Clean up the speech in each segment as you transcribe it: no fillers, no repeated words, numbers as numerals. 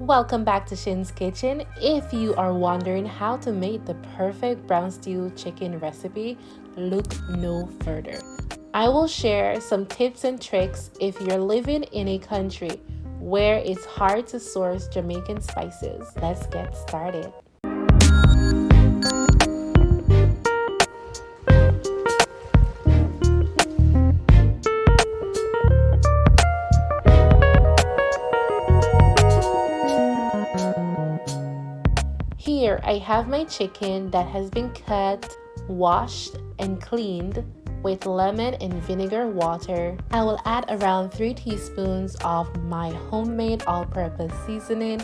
Welcome back to Shin's Kitchen. If you are wondering how to make the perfect brown stew chicken recipe, look no further. I will share some tips and tricks if you're living in a country where it's hard to source Jamaican spices. Let's get started. Here I have my chicken that has been cut, washed, and cleaned with lemon and vinegar water. I will add around 3 teaspoons of my homemade all-purpose seasoning.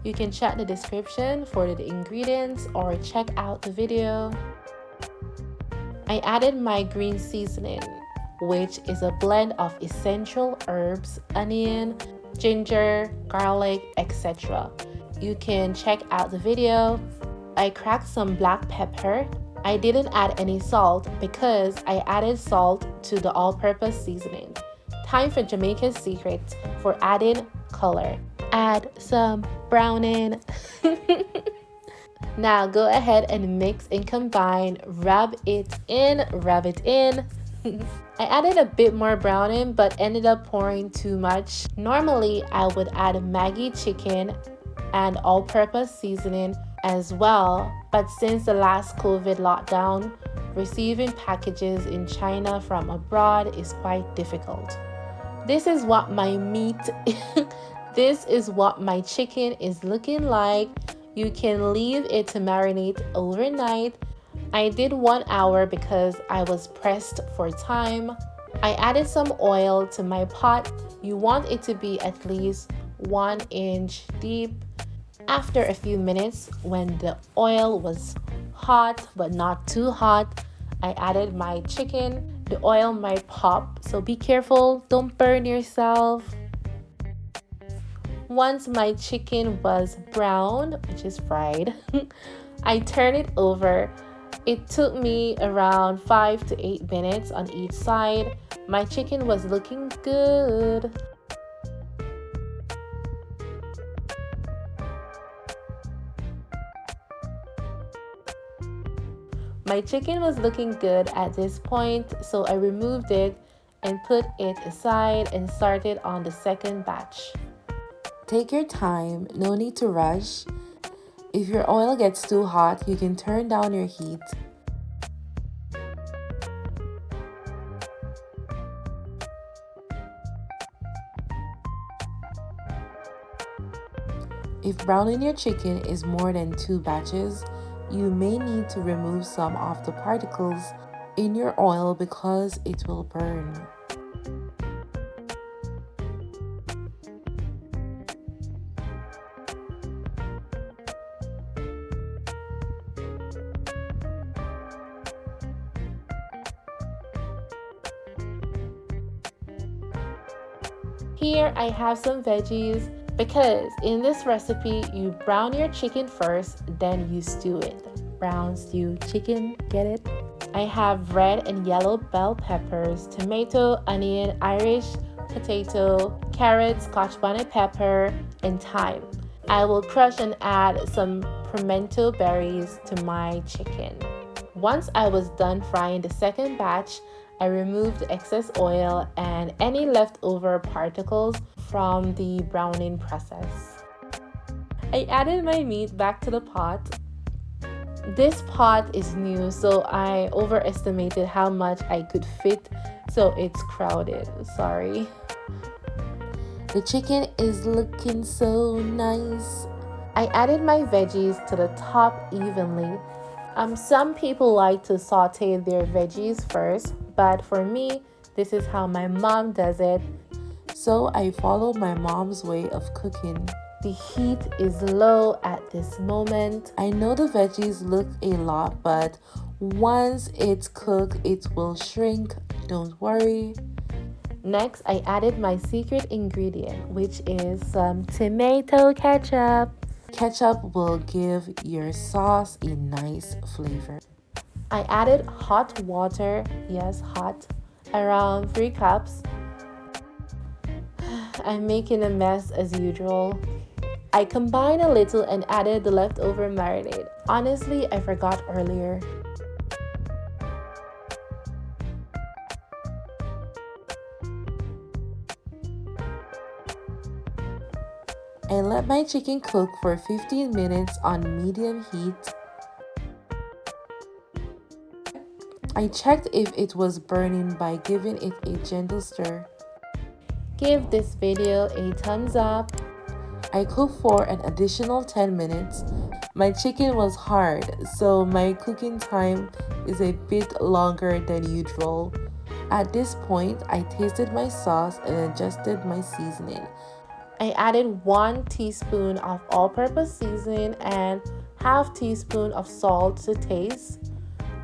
You can check the description for the ingredients or check out the video. I added my green seasoning, which is a blend of essential herbs, onion, ginger, garlic, etc. You can check out the video. I cracked some black pepper. I didn't add any salt because I added salt to the all-purpose seasoning. Time for Jamaica's secret for adding color. Add some browning. Now go ahead and mix and combine. Rub it in. I added a bit more browning but ended up pouring too much. Normally I would add Maggi chicken and all-purpose seasoning as well, but since the last COVID lockdown, receiving packages in China from abroad is quite difficult. This is what my this is what my chicken is looking like. You can leave it to marinate overnight. I did 1 hour because I was pressed for time. I added some oil to my pot. You want it to be at least 1 inch deep. After a few minutes, when the oil was hot but not too hot, I added my chicken. The oil might pop, so be careful, don't burn yourself. Once my chicken was brown, which is fried, I turned it over. It took me around 5 to 8 minutes on each side. My chicken was looking good. My chicken was looking good at this point, so I removed it and put it aside and started on the second batch. Take your time, no need to rush. If your oil gets too hot, you can turn down your heat. If browning your chicken is more than 2 batches, you may need to remove some of the particles in your oil because it will burn. Here I have some veggies because in this recipe you brown your chicken first, then you stew it. Brown stew chicken, get it? I have red and yellow bell peppers, tomato, onion, Irish potato, carrots, scotch bonnet pepper, and thyme. I will crush and add some pimento berries to my chicken. Once I was done frying the second batch, I removed the excess oil and any leftover particles from the browning process. I added my meat back to the pot. This pot is new, so I overestimated how much I could fit, so it's crowded. Sorry. The chicken is looking so nice. I added my veggies to the top evenly. Some people like to saute their veggies first, but for me, this is how my mom does it. So I follow my mom's way of cooking. The heat is low at this moment. I know the veggies look a lot, but once it's cooked, it will shrink. Don't worry. Next, I added my secret ingredient, which is some tomato ketchup. Ketchup will give your sauce a nice flavor. I added hot water, yes, hot, around 3 cups. I'm making a mess as usual. I combined a little and added the leftover marinade. Honestly, I forgot earlier. And let my chicken cook for 15 minutes on medium heat. I checked if it was burning by giving it a gentle stir. Give this video a thumbs up. I cooked for an additional 10 minutes. My chicken was hard, so my cooking time is a bit longer than usual. At this point, I tasted my sauce and adjusted my seasoning. I added 1 teaspoon of all-purpose seasoning and half teaspoon of salt to taste.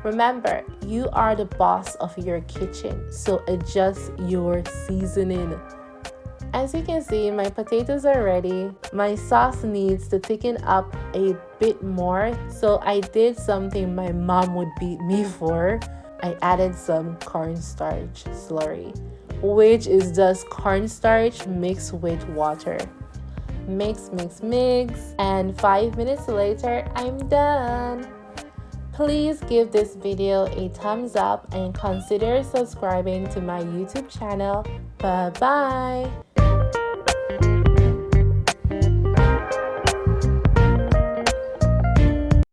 Remember, you are the boss of your kitchen, so adjust your seasoning. As you can see, my potatoes are ready. My sauce needs to thicken up a bit more, so I did something my mom would beat me for. I added some cornstarch slurry, which is just cornstarch mixed with water. Mix, and 5 minutes later, I'm done. Please give this video a thumbs up and consider subscribing to my YouTube channel. Bye-bye.